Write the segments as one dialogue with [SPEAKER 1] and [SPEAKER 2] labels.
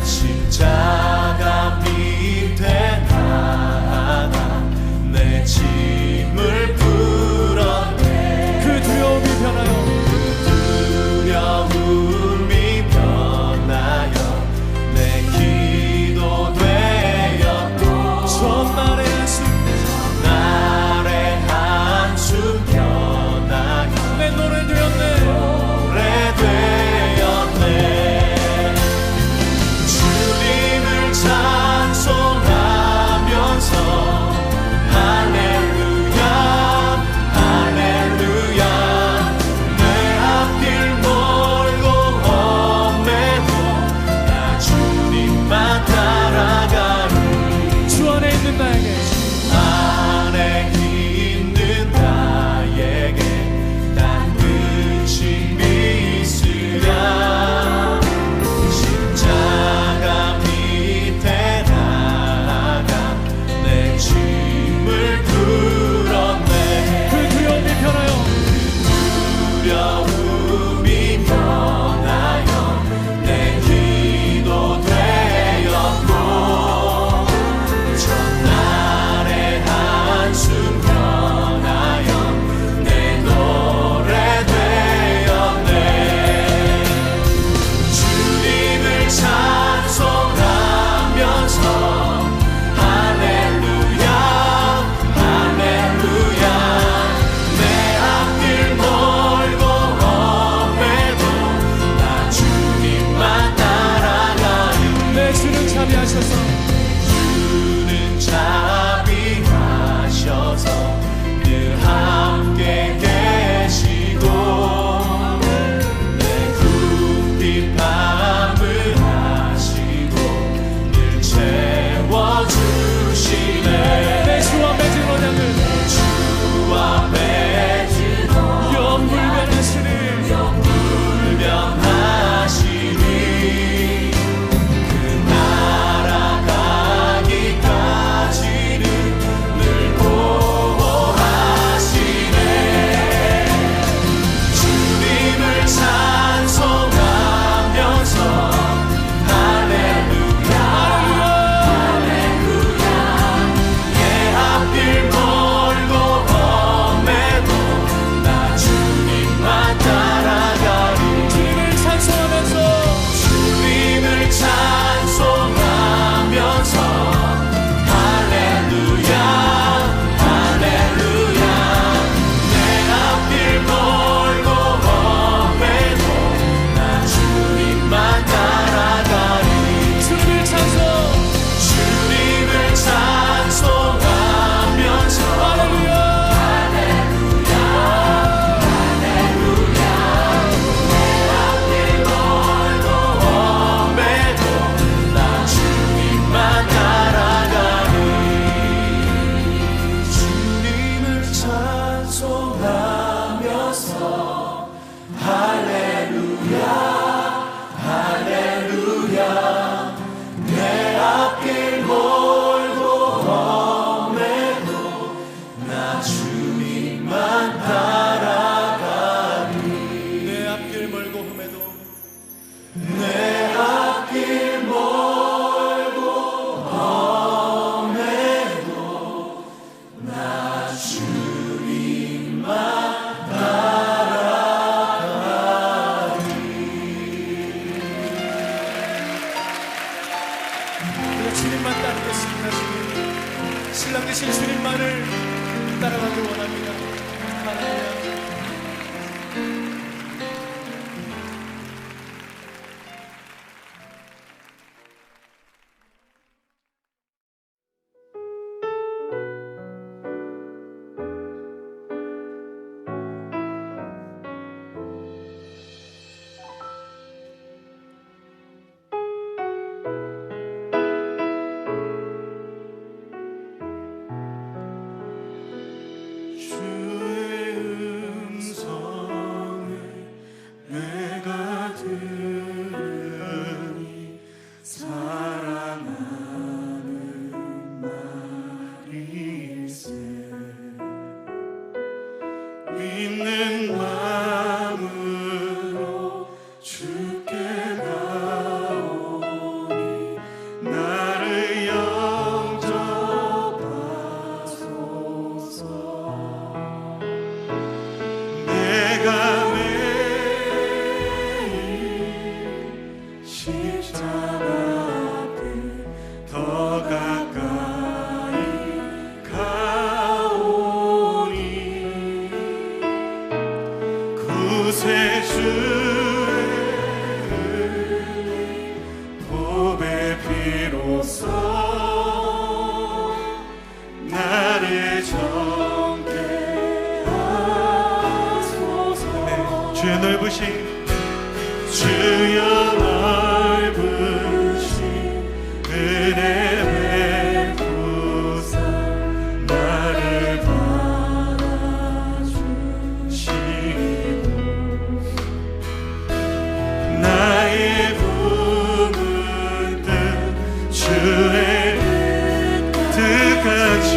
[SPEAKER 1] 십자가 밑에 나아가 내 짐을 풀었네.
[SPEAKER 2] 그 두려움이 변하여
[SPEAKER 1] 내 기도 되었고
[SPEAKER 2] 전날의
[SPEAKER 1] 한숨 변하여
[SPEAKER 2] 내 노래 되었네.
[SPEAKER 1] 주님을 찬송하면서 할렐루야 할렐루야. 내 앞길 멀고 험해도 나 주님만 따라가리.
[SPEAKER 2] 주 안에 있는 나에게
[SPEAKER 1] 안에 있는 나에게 난 끝이 있으랴. 십자가 밑에 나아가 내 짐을 풀었네.
[SPEAKER 2] 그 두려움이 변하여
[SPEAKER 1] 두려움이 변하여 내 기도 되었고 전날의 한숨 변하여 내 노래 되었네. 주님을 찬송하면서 할렐루야 할렐루야. 내 앞길 멀고 험해도 나 주님만 따라가리.
[SPEAKER 2] 내 주는 자비하셔서
[SPEAKER 1] 주는 자비하셔서 늘 함께 계시고 내 굽힌 밤을 하시고 늘 채워주시네.
[SPEAKER 2] 내 주와 맺은 언약을
[SPEAKER 1] 주와 맺은
[SPEAKER 2] 영불변하시니
[SPEAKER 1] 불변하시니 그 날아가기까지는 늘 보호하시네. 주님을 찬송하면서 할렐루야 할렐루야. 내 앞길 멀고 험해도 나 주님만 따라가리.
[SPEAKER 2] 주님을 찬송하면서
[SPEAKER 1] 주님을 찬송하면서 할렐루야 할렐루야. 내 앞길 멀고 험해도 나 주님만 따라가리.
[SPEAKER 2] 주님을
[SPEAKER 1] 찬송하면서
[SPEAKER 2] 할렐루야
[SPEAKER 1] 할렐루야 할렐루야. 내 앞길 멀고 험해도 나 주님만 따라가리. 주님을 찬송하면서 할렐루야 할렐루야. 내 앞길 멀고 험해도 나 주님만 따라가리.
[SPEAKER 2] 내 앞길 멀고 험해도
[SPEAKER 1] 내 앞길 멀고 험해도 나 주님만 따라가리.
[SPEAKER 2] 우리가 주님만 따르겠습니다. 주님 신랑 되신 주님만을 따라가길 원합니다. 할렐루야.
[SPEAKER 1] 주의 십자가 앞에 더 가까이 가오니 구세주의 보배 피로써 나를 정케 하소서. 주의 넓으신 은혜 베푸사 나를 받아주시고 나의 품은 뜻 주의 뜻같이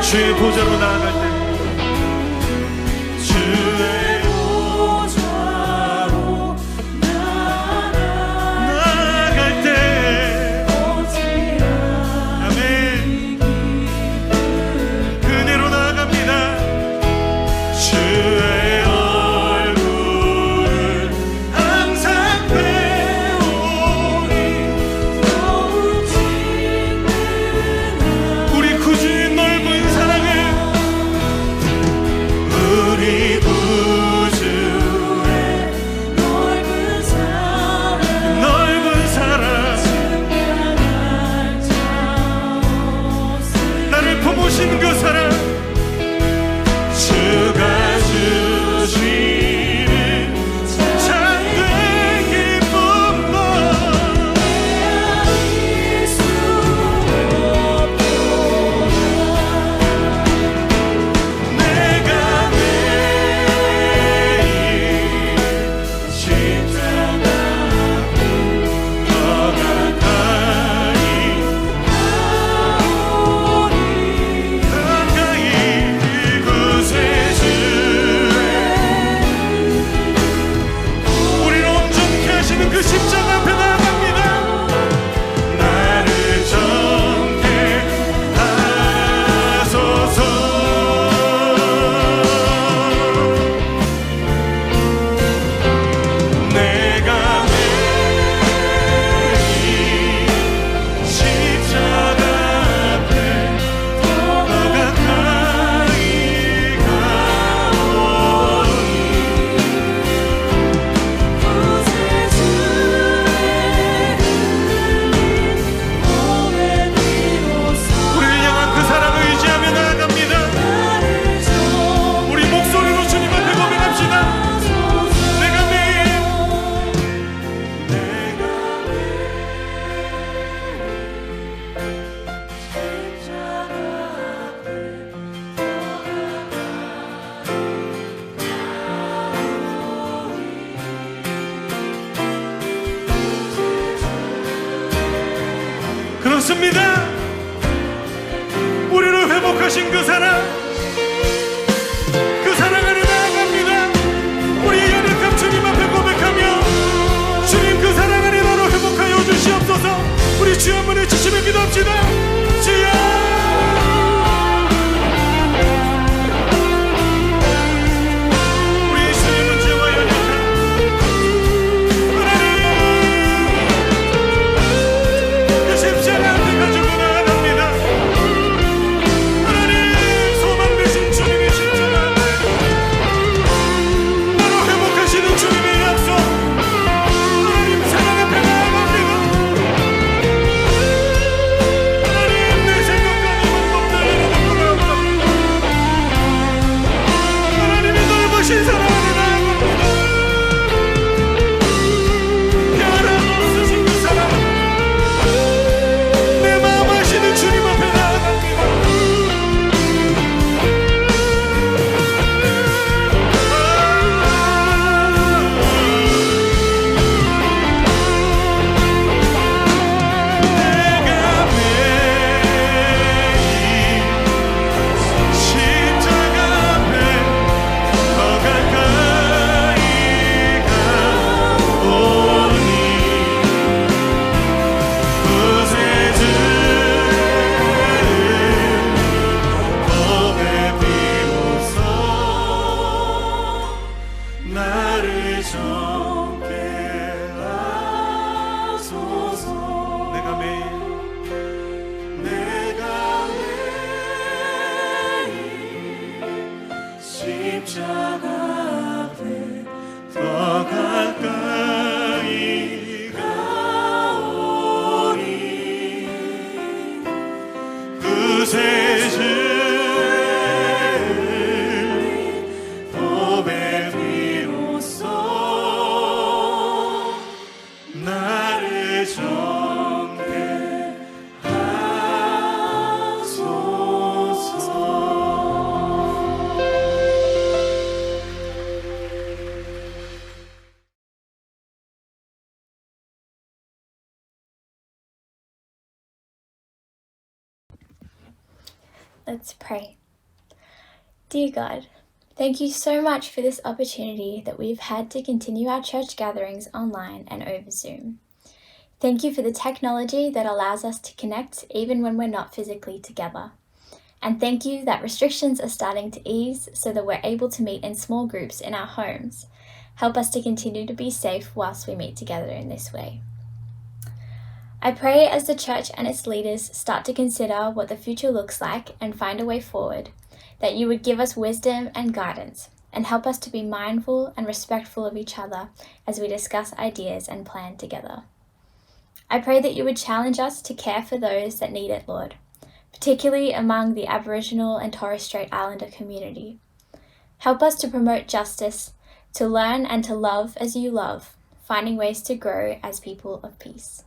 [SPEAKER 1] 주의 보좌로 나아갈 때 주의 보좌로 나아갈 때 아멘 그대로 나아갑니다. 주의 얼굴을 항상 배우니 우리 구주의 넓은 사랑을 우리 구주의 넓은 사랑 나를 품으신 그 사랑 주가 주시는 참된 기쁨과 내가 십자가 더 가까이 구세주의 우리를 온전케 하시는 그 십자가 앞에 나아갑니다. 나를 정케 하소서. 내가 매일 십자가 앞에 더 가까이 우리를 향한 그 사랑을 의지하며 나아갑니다. 우리 목소리로 주님 앞에 고백합시다. 내가 매일 그렇습니다. 우리를 회복하신 그 사랑 그 사랑 안에 나아갑니다. 우리의 연약함 주님 앞에 고백하며 주님 그 사랑 안에 나로 회복하여 주시옵소서. 우리 주 한 분의 지심을 기도합시다. 주여 우리 주의 문제와 연약함 하나님 그 십자가 앞에 가지고 십자가 앞에 더 가까이 가오니 그새 주의 법의 피로써 나를 정죄 하소서.
[SPEAKER 3] Let's pray. Dear God, thank you so much for this opportunity that we've had to continue our church gatherings online and over Zoom. Thank you for the technology that allows us to connect even when we're not physically together. And thank you that restrictions are starting to ease so that we're able to meet in small groups in our homes. Help us to continue to be safe whilst we meet together in this way. I pray as the church and its leaders start to consider what the future looks like and find a way forward, that you would give us wisdom and guidance and help us to be mindful and respectful of each other as we discuss ideas and plan together. I pray that you would challenge us to care for those that need it, Lord, particularly among the Aboriginal and Torres Strait Islander community. Help us to promote justice, to learn and to love as you love, finding ways to grow as people of peace.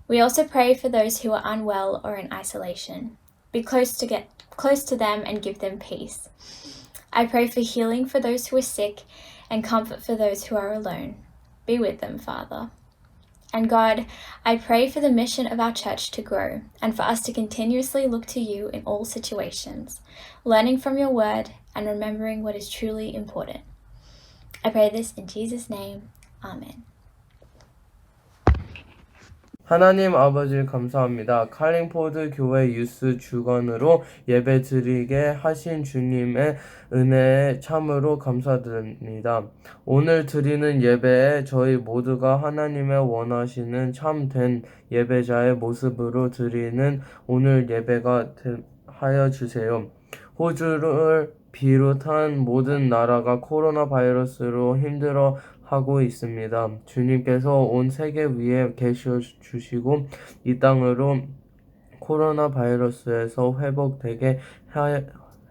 [SPEAKER 3] We also pray for those who are unwell or in isolation. Be close to them and give them peace. I pray for healing for those who are sick and comfort for those who are alone. Be with them, Father. And God, I pray for the mission of our church to grow and for us to continuously look to you in all situations, learning from your word and remembering what is truly important. I pray this in Jesus' name. Amen.
[SPEAKER 4] 하나님 아버지 감사합니다. 칼링포드 교회 유스 주관으로 예배 드리게 하신 주님의 은혜에 참으로 감사드립니다. 오늘 드리는 예배에 저희 모두가 하나님의 원하시는 참된 예배자의 모습으로 드리는 오늘 예배가 하여 주세요. 호주를 비롯한 모든 나라가 코로나 바이러스로 힘들어 하고 있습니다. 주님께서 온 세계 위에 계셔 주시고 이 땅으로 코로나 바이러스에서 회복되게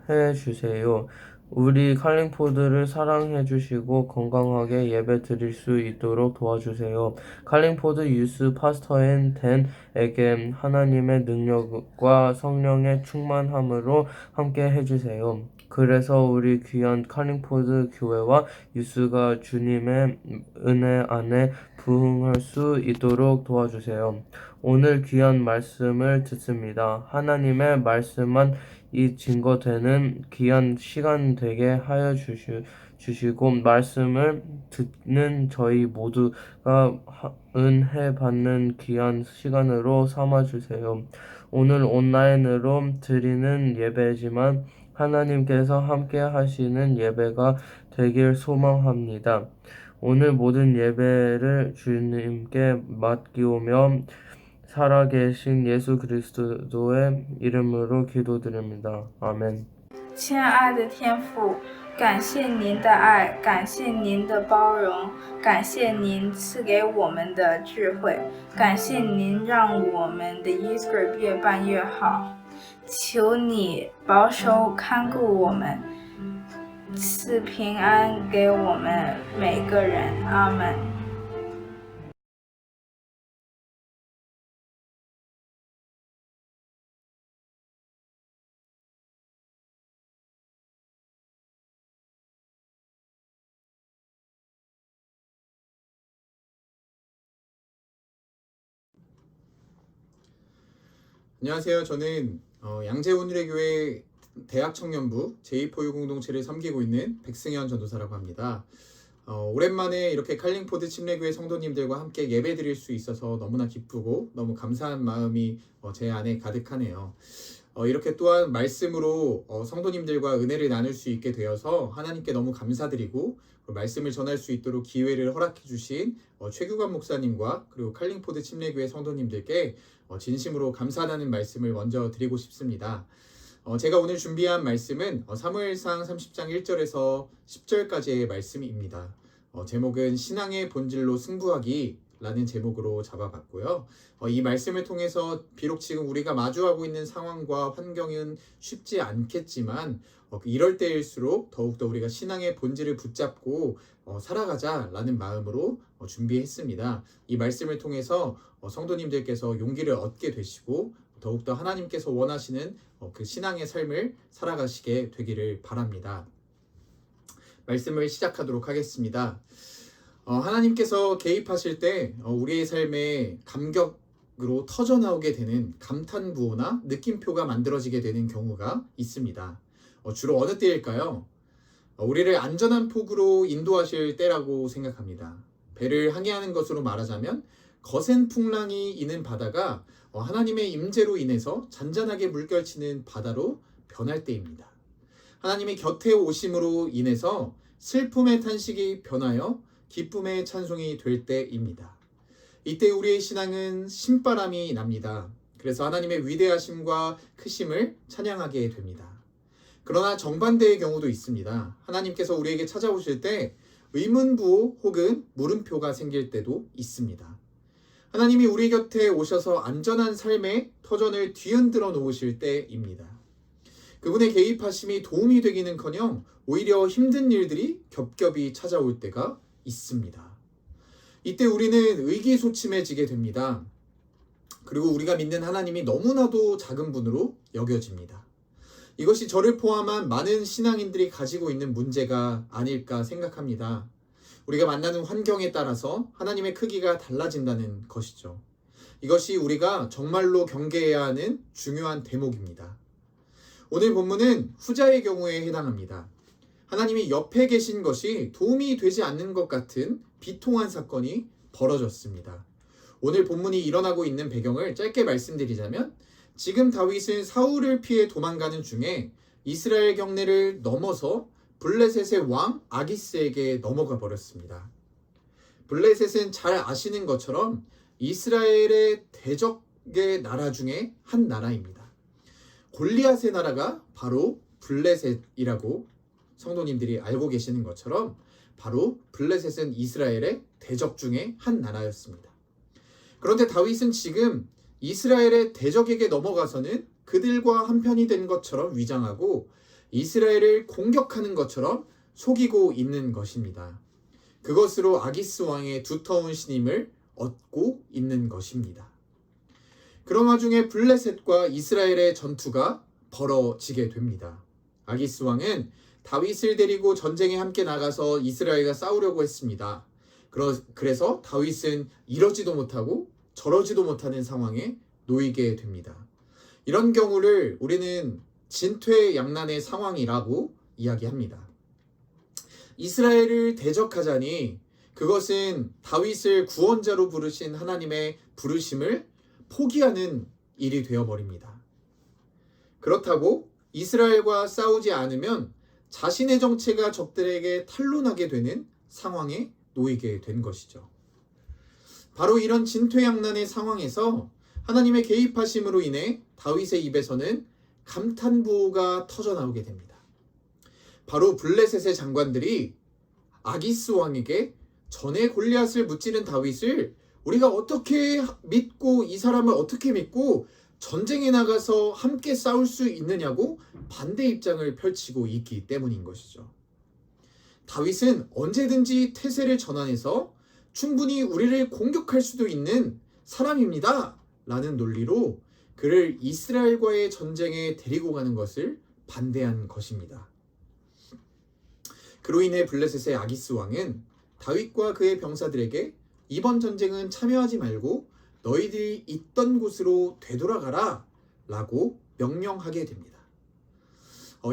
[SPEAKER 4] 해 주세요. 우리 칼링포드를 사랑해 주시고 건강하게 예배 드릴 수 있도록 도와주세요. 칼링포드 유스 파스터인 댄에게 하나님의 능력과 성령의 충만함으로 함께 해주세요. 그래서 우리 귀한 칼링포드 교회와 유스가 주님의 은혜 안에 부흥할 수 있도록 도와주세요. 오늘 귀한 말씀을 듣습니다. 하나님의 말씀만 이 증거되는 귀한 시간 되게 하여 주시고 말씀을 듣는 저희 모두가 은혜 받는 귀한 시간으로 삼아주세요. 오늘 온라인으로 드리는 예배지만 하나님께서 함께 하시는 예배가 되길 소망합니다. 오늘 모든 예배를 주님께 맡기오며 살아계신 예수 그리스도의 이름으로 기도드립니다. 아멘.
[SPEAKER 5] 亲爱的天父，感谢您的爱，感谢您的包容，感谢您赐给我们的智慧，感谢您让我们的 Youth Group 越办越好。求你保守看顾我们，赐平安给我们每个人。阿们。
[SPEAKER 6] 안녕하세요. 저는 양재온누리교회 대학청년부 제2포유 공동체를 섬기고 있는 백승현 전도사라고 합니다. 오랜만에 이렇게 칼링포드 침례교회 성도님들과 함께 예배 드릴 수 있어서 너무나 기쁘고 너무 감사한 마음이 제 안에 가득하네요. 이렇게 또한 말씀으로 성도님들과 은혜를 나눌 수 있게 되어서 하나님께 너무 감사드리고 말씀을 전할 수 있도록 기회를 허락해 주신 최규관 목사님과 그리고 칼링포드 침례교회 성도님들께 진심으로 감사하다는 말씀을 먼저 드리고 싶습니다. 제가 오늘 준비한 말씀은 사무엘상 30장 1절에서 10절까지의 말씀입니다. 제목은 신앙의 본질로 승부하기 라는 제목으로 잡아봤고요. 이 말씀을 통해서 비록 지금 우리가 마주하고 있는 상황과 환경은 쉽지 않겠지만 이럴 때일수록 더욱더 우리가 신앙의 본질을 붙잡고 살아가자라는 마음으로 준비했습니다. 이 말씀을 통해서 성도님들께서 용기를 얻게 되시고 더욱더 하나님께서 원하시는 그 신앙의 삶을 살아가시게 되기를 바랍니다. 말씀을 시작하도록 하겠습니다. 하나님께서 개입하실 때 우리의 삶에 감격으로 터져나오게 되는 감탄부호나 느낌표가 만들어지게 되는 경우가 있습니다. 주로 어느 때일까요? 우리를 안전한 폭으로 인도하실 때라고 생각합니다. 배를 항해하는 것으로 말하자면 거센 풍랑이 이는 바다가 하나님의 임재로 인해서 잔잔하게 물결치는 바다로 변할 때입니다. 하나님의 곁에 오심으로 인해서 슬픔의 탄식이 변하여 기쁨의 찬송이 될 때입니다. 이때 우리의 신앙은 신바람이 납니다. 그래서 하나님의 위대하심과 크심을 찬양하게 됩니다. 그러나 정반대의 경우도 있습니다. 하나님께서 우리에게 찾아오실 때 의문부호 혹은 물음표가 생길 때도 있습니다. 하나님이 우리 곁에 오셔서 안전한 삶의 터전을 뒤흔들어 놓으실 때입니다. 그분의 개입하심이 도움이 되기는커녕 오히려 힘든 일들이 겹겹이 찾아올 때가 있습니다. 이때 우리는 의기소침해지게 됩니다. 그리고 우리가 믿는 하나님이 너무나도 작은 분으로 여겨집니다. 이것이 저를 포함한 많은 신앙인들이 가지고 있는 문제가 아닐까 생각합니다. 우리가 만나는 환경에 따라서 하나님의 크기가 달라진다는 것이죠. 이것이 우리가 정말로 경계해야 하는 중요한 대목입니다. 오늘 본문은 후자의 경우에 해당합니다. 하나님이 옆에 계신 것이 도움이 되지 않는 것 같은 비통한 사건이 벌어졌습니다. 오늘 본문이 일어나고 있는 배경을 짧게 말씀드리자면 지금 다윗은 사울을 피해 도망가는 중에 이스라엘 경내를 넘어서 블레셋의 왕 아기스에게 넘어가 버렸습니다. 블레셋은 잘 아시는 것처럼 이스라엘의 대적의 나라 중에 한 나라입니다. 골리앗의 나라가 바로 블레셋이라고 성도님들이 알고 계시는 것처럼 바로 블레셋은 이스라엘의 대적 중에 한 나라였습니다. 그런데 다윗은 지금 이스라엘의 대적에게 넘어가서는 그들과 한편이 된 것처럼 위장하고 이스라엘을 공격하는 것처럼 속이고 있는 것입니다. 그것으로 아기스 왕의 두터운 신임을 얻고 있는 것입니다. 그런 와중에 블레셋과 이스라엘의 전투가 벌어지게 됩니다. 아기스 왕은 다윗을 데리고 전쟁에 함께 나가서 이스라엘과 싸우려고 했습니다. 그래서 다윗은 이러지도 못하고 저러지도 못하는 상황에 놓이게 됩니다. 이런 경우를 우리는 진퇴양난의 상황이라고 이야기합니다. 이스라엘을 대적하자니 그것은 다윗을 구원자로 부르신 하나님의 부르심을 포기하는 일이 되어버립니다. 그렇다고 이스라엘과 싸우지 않으면 자신의 정체가 적들에게 탄로나게 되는 상황에 놓이게 된 것이죠. 바로 이런 진퇴양난의 상황에서 하나님의 개입하심으로 인해 다윗의 입에서는 감탄부호가 터져나오게 됩니다. 바로 블레셋의 장관들이 아기스 왕에게 전에 골리앗을 무찌른 다윗을 우리가 어떻게 믿고 이 사람을 어떻게 믿고 전쟁에 나가서 함께 싸울 수 있느냐고 반대 입장을 펼치고 있기 때문인 것이죠. 다윗은 언제든지 태세를 전환해서 충분히 우리를 공격할 수도 있는 사람입니다 라는 논리로 그를 이스라엘과의 전쟁에 데리고 가는 것을 반대한 것입니다. 그로 인해 블레셋의 아기스 왕은 다윗과 그의 병사들에게 이번 전쟁은 참여하지 말고 너희들이 있던 곳으로 되돌아가라 라고 명령하게 됩니다.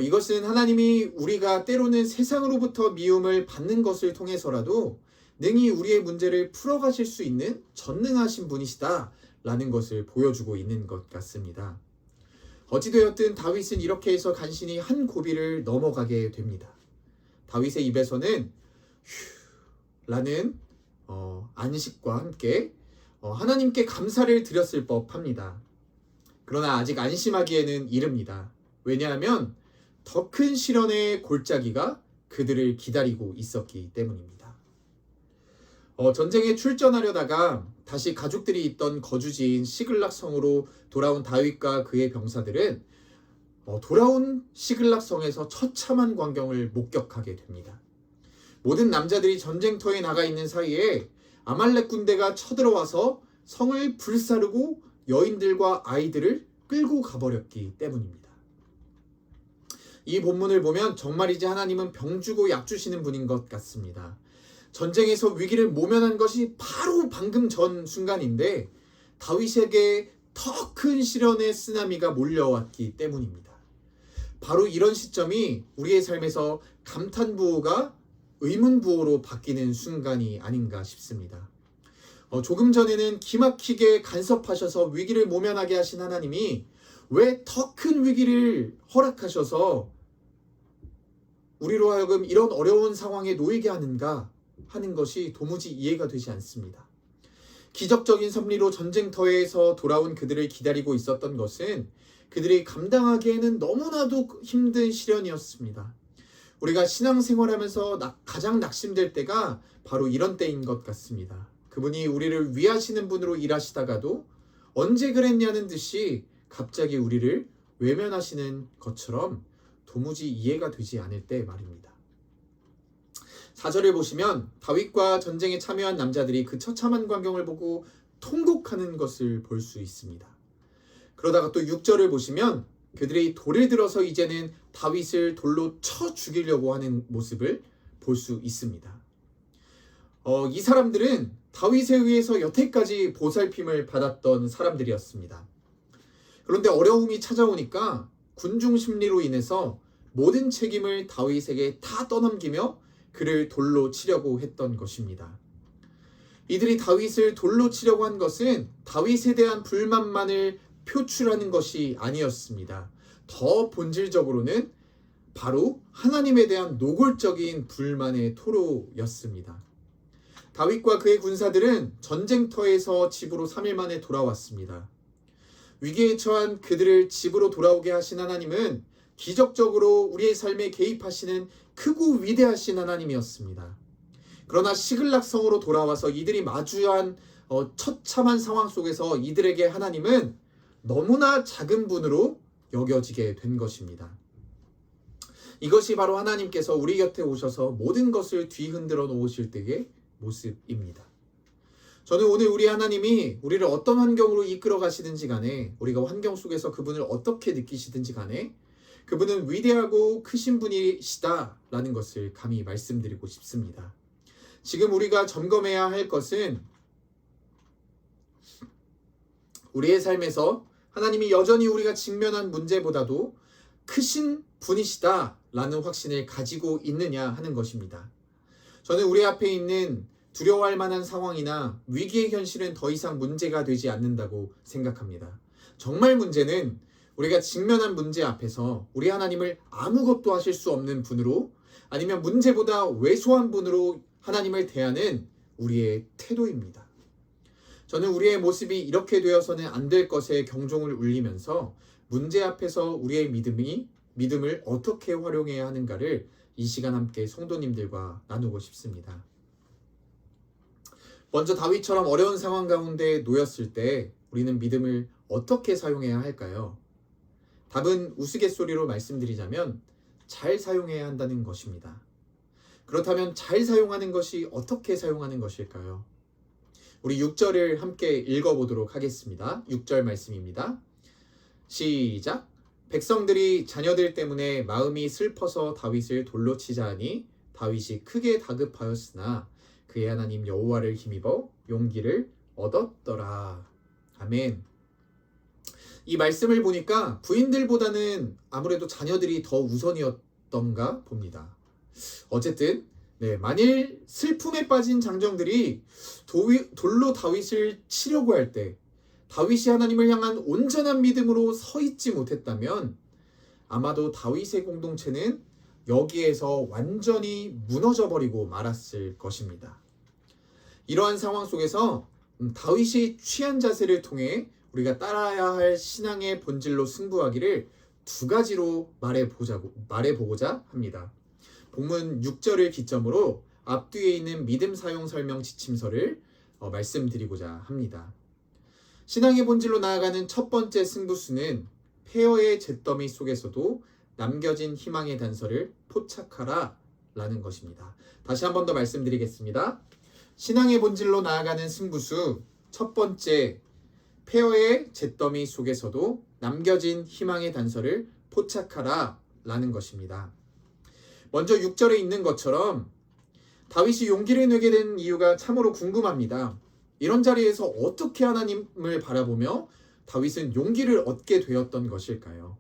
[SPEAKER 6] 이것은 하나님이 우리가 때로는 세상으로부터 미움을 받는 것을 통해서라도 능히 우리의 문제를 풀어가실 수 있는 전능하신 분이시다 라는 것을 보여주고 있는 것 같습니다. 어찌되었든 다윗은 이렇게 해서 간신히 한 고비를 넘어가게 됩니다. 다윗의 입에서는 휴라는 안식과 함께 하나님께 감사를 드렸을 법합니다. 그러나 아직 안심하기에는 이릅니다. 왜냐하면 더 큰 시련의 골짜기가 그들을 기다리고 있었기 때문입니다. 전쟁에 출전하려다가 다시 가족들이 있던 거주지인 시글락 성으로 돌아온 다윗과 그의 병사들은 돌아온 시글락 성에서 처참한 광경을 목격하게 됩니다. 모든 남자들이 전쟁터에 나가 있는 사이에 아말렉 군대가 쳐들어와서 성을 불사르고 여인들과 아이들을 끌고 가버렸기 때문입니다. 이 본문을 보면 정말이지 하나님은 병 주고 약 주시는 분인 것 같습니다. 전쟁에서 위기를 모면한 것이 바로 방금 전 순간인데 다윗에게 더 큰 시련의 쓰나미가 몰려왔기 때문입니다. 바로 이런 시점이 우리의 삶에서 감탄부호가 의문부호로 바뀌는 순간이 아닌가 싶습니다. 조금 전에는 기막히게 간섭하셔서 위기를 모면하게 하신 하나님이 왜 더 큰 위기를 허락하셔서 우리로 하여금 이런 어려운 상황에 놓이게 하는가 하는 것이 도무지 이해가 되지 않습니다. 기적적인 섭리로 전쟁터에서 돌아온 그들을 기다리고 있었던 것은 그들이 감당하기에는 너무나도 힘든 시련이었습니다. 우리가 신앙생활하면서 가장 낙심될 때가 바로 이런 때인 것 같습니다. 그분이 우리를 위하시는 분으로 일하시다가도 언제 그랬냐는 듯이 갑자기 우리를 외면하시는 것처럼 도무지 이해가 되지 않을 때 말입니다. 4절을 보시면 다윗과 전쟁에 참여한 남자들이 그 처참한 광경을 보고 통곡하는 것을 볼 수 있습니다. 그러다가 또 6절을 보시면 그들이 돌을 들어서 이제는 다윗을 돌로 쳐 죽이려고 하는 모습을 볼 수 있습니다. 이 사람들은 다윗에 의해서 여태까지 보살핌을 받았던 사람들이었습니다. 그런데 어려움이 찾아오니까 군중 심리로 인해서 모든 책임을 다윗에게 다 떠넘기며 그를 돌로 치려고 했던 것입니다. 이들이 다윗을 돌로 치려고 한 것은 다윗에 대한 불만만을 표출하는 것이 아니었습니다. 더 본질적으로는 바로 하나님에 대한 노골적인 불만의 토로였습니다. 다윗과 그의 군사들은 전쟁터에서 집으로 3일 만에 돌아왔습니다. 위기에 처한 그들을 집으로 돌아오게 하신 하나님은 기적적으로 우리의 삶에 개입하시는 크고 위대하신 하나님이었습니다. 그러나 시글락 성으로 돌아와서 이들이 마주한 처참한 상황 속에서 이들에게 하나님은 너무나 작은 분으로 여겨지게 된 것입니다. 이것이 바로 하나님께서 우리 곁에 오셔서 모든 것을 뒤흔들어 놓으실 때의 모습입니다. 저는 오늘 우리 하나님이 우리를 어떤 환경으로 이끌어 가시든지 간에 우리가 환경 속에서 그분을 어떻게 느끼시든지 간에 그분은 위대하고 크신 분이시다라는 것을 감히 말씀드리고 싶습니다. 지금 우리가 점검해야 할 것은 우리의 삶에서 하나님이 여전히 우리가 직면한 문제보다도 크신 분이시다라는 확신을 가지고 있느냐 하는 것입니다. 저는 우리 앞에 있는 두려워할 만한 상황이나 위기의 현실은 더 이상 문제가 되지 않는다고 생각합니다. 정말 문제는 우리가 직면한 문제 앞에서 우리 하나님을 아무것도 하실 수 없는 분으로 아니면 문제보다 왜소한 분으로 하나님을 대하는 우리의 태도입니다. 저는 우리의 모습이 이렇게 되어서는 안 될 것에 경종을 울리면서 문제 앞에서 우리의 믿음을 어떻게 활용해야 하는가를 이 시간 함께 성도님들과 나누고 싶습니다. 먼저 다윗처럼 어려운 상황 가운데 놓였을 때 우리는 믿음을 어떻게 사용해야 할까요? 답은 우스갯소리로 말씀드리자면 잘 사용해야 한다는 것입니다. 그렇다면 잘 사용하는 것이 어떻게 사용하는 것일까요? 우리 6절을 함께 읽어보도록 하겠습니다. 6절 말씀입니다. 시작! 백성들이 자녀들 때문에 마음이 슬퍼서 다윗을 돌로 치자 하니 다윗이 크게 다급하였으나 그의 하나님 여호와를 힘입어 용기를 얻었더라. 아멘. 이 말씀을 보니까 부인들보다는 아무래도 자녀들이 더 우선이었던가 봅니다. 어쨌든 만일 슬픔에 빠진 장정들이 돌로 다윗을 치려고 할 때 다윗이 하나님을 향한 온전한 믿음으로 서 있지 못했다면 아마도 다윗의 공동체는 여기에서 완전히 무너져버리고 말았을 것입니다. 이러한 상황 속에서 다윗이 취한 자세를 통해 우리가 따라야 할 신앙의 본질로 승부하기를 두 가지로 말해보고자 합니다. 본문 6절을 기점으로 앞뒤에 있는 믿음 사용 설명 지침서를 말씀드리고자 합니다. 신앙의 본질로 나아가는 첫 번째 승부수는 폐허의 잿더미 속에서도 남겨진 희망의 단서를 포착하라 라는 것입니다. 다시 한 번 더 말씀드리겠습니다. 신앙의 본질로 나아가는 승부수 첫 번째, 폐허의 잿더미 속에서도 남겨진 희망의 단서를 포착하라 라는 것입니다. 먼저 6절에 있는 것처럼 다윗이 용기를 내게 된 이유가 참으로 궁금합니다. 이런 자리에서 어떻게 하나님을 바라보며 다윗은 용기를 얻게 되었던 것일까요?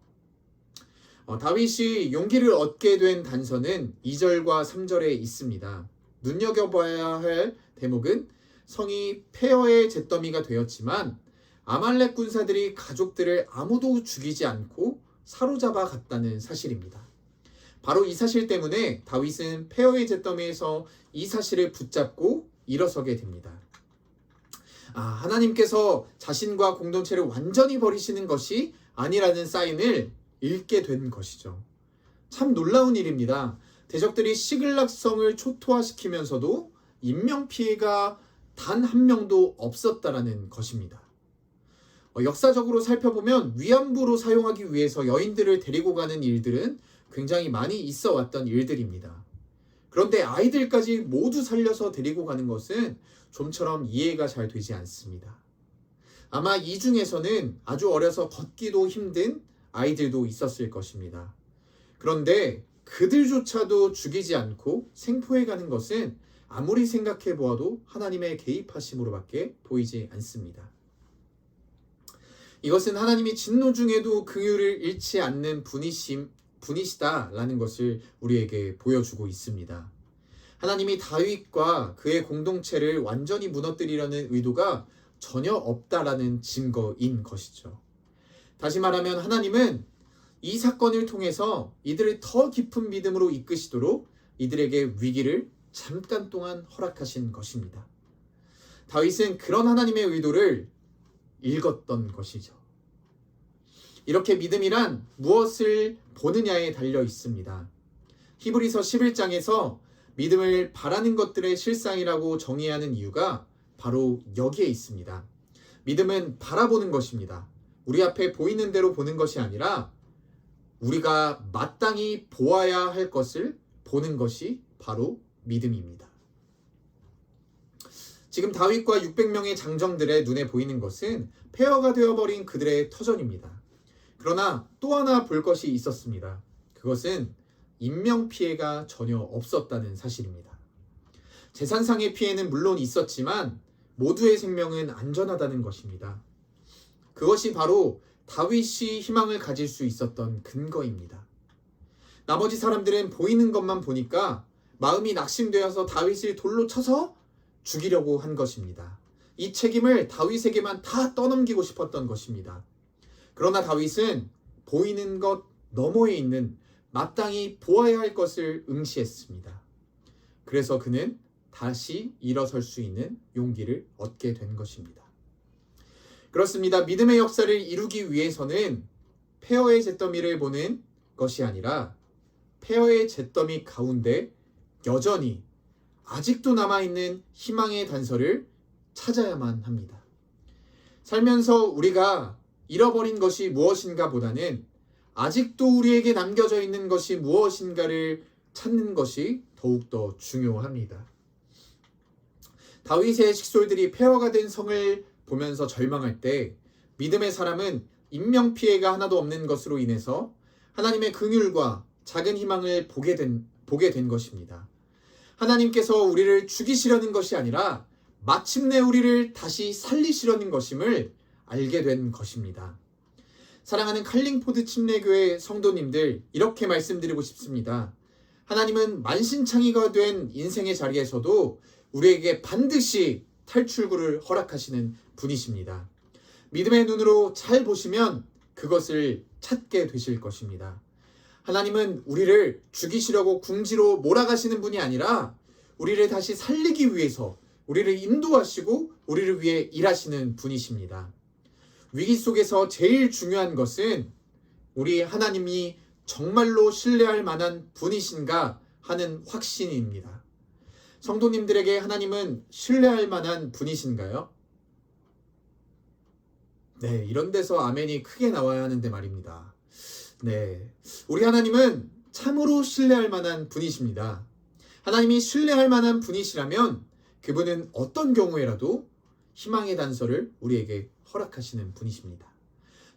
[SPEAKER 6] 다윗이 용기를 얻게 된 단서는 2절과 3절에 있습니다. 눈여겨봐야 할 대목은 성이 폐허의 잿더미가 되었지만 아말렉 군사들이 가족들을 아무도 죽이지 않고 사로잡아 갔다는 사실입니다. 바로 이 사실 때문에 다윗은 폐허의 잿더미에서 이 사실을 붙잡고 일어서게 됩니다. 하나님께서 자신과 공동체를 완전히 버리시는 것이 아니라는 사인을 읽게 된 것이죠. 참 놀라운 일입니다. 대적들이 시글락성을 초토화시키면서도 인명피해가 단 한 명도 없었다라는 것입니다. 역사적으로 살펴보면 위안부로 사용하기 위해서 여인들을 데리고 가는 일들은 굉장히 많이 있어 왔던 일들입니다. 그런데 아이들까지 모두 살려서 데리고 가는 것은 좀처럼 이해가 잘 되지 않습니다. 아마 이 중에서는 아주 어려서 걷기도 힘든 아이들도 있었을 것입니다. 그런데 그들조차도 죽이지 않고 생포해 가는 것은 아무리 생각해 보아도 하나님의 개입하심으로밖에 보이지 않습니다. 이것은 하나님이 진노 중에도 긍휼을 잃지 않는 분이시다라는 것을 우리에게 보여주고 있습니다. 하나님이 다윗과 그의 공동체를 완전히 무너뜨리려는 의도가 전혀 없다라는 증거인 것이죠. 다시 말하면 하나님은 이 사건을 통해서 이들을 더 깊은 믿음으로 이끄시도록 이들에게 위기를 잠깐 동안 허락하신 것입니다. 다윗은 그런 하나님의 의도를 읽었던 것이죠. 이렇게 믿음이란 무엇을 보느냐에 달려 있습니다. 히브리서 11장에서 믿음을 바라는 것들의 실상이라고 정의하는 이유가 바로 여기에 있습니다. 믿음은 바라보는 것입니다. 우리 앞에 보이는 대로 보는 것이 아니라 우리가 마땅히 보아야 할 것을 보는 것이 바로 믿음입니다. 지금 다윗과 600명의 장정들의 눈에 보이는 것은 폐허가 되어버린 그들의 터전입니다. 그러나 또 하나 볼 것이 있었습니다. 그것은 인명피해가 전혀 없었다는 사실입니다. 재산상의 피해는 물론 있었지만 모두의 생명은 안전하다는 것입니다. 그것이 바로 다윗이 희망을 가질 수 있었던 근거입니다. 나머지 사람들은 보이는 것만 보니까 마음이 낙심되어서 다윗을 돌로 쳐서 죽이려고 한 것입니다. 이 책임을 다윗에게만 다 떠넘기고 싶었던 것입니다. 그러나 다윗은 보이는 것 너머에 있는 마땅히 보아야 할 것을 응시했습니다. 그래서 그는 다시 일어설 수 있는 용기를 얻게 된 것입니다. 그렇습니다. 믿음의 역사를 이루기 위해서는 폐허의 잿더미를 보는 것이 아니라 폐허의 잿더미 가운데 여전히 아직도 남아있는 희망의 단서를 찾아야만 합니다. 살면서 우리가 잃어버린 것이 무엇인가 보다는 아직도 우리에게 남겨져 있는 것이 무엇인가를 찾는 것이 더욱더 중요합니다. 다윗의 식솔들이 폐허가 된 성을 보면서 절망할 때 믿음의 사람은 인명피해가 하나도 없는 것으로 인해서 하나님의 긍휼과 작은 희망을 보게 된 것입니다. 하나님께서 우리를 죽이시려는 것이 아니라 마침내 우리를 다시 살리시려는 것임을 알게 된 것입니다. 사랑하는 칼링포드 침례교회 성도님들, 이렇게 말씀드리고 싶습니다. 하나님은 만신창이가 된 인생의 자리에서도 우리에게 반드시 탈출구를 허락하시는 분이십니다. 믿음의 눈으로 잘 보시면 그것을 찾게 되실 것입니다. 하나님은 우리를 죽이시려고 궁지로 몰아가시는 분이 아니라 우리를 다시 살리기 위해서 우리를 인도하시고 우리를 위해 일하시는 분이십니다. 위기 속에서 제일 중요한 것은 우리 하나님이 정말로 신뢰할 만한 분이신가 하는 확신입니다. 성도님들에게 하나님은 신뢰할 만한 분이신가요? 네, 이런 데서 아멘이 크게 나와야 하는데 말입니다. 네, 우리 하나님은 참으로 신뢰할 만한 분이십니다. 하나님이 신뢰할 만한 분이시라면 그분은 어떤 경우에라도 희망의 단서를 우리에게 허락하시는 분이십니다.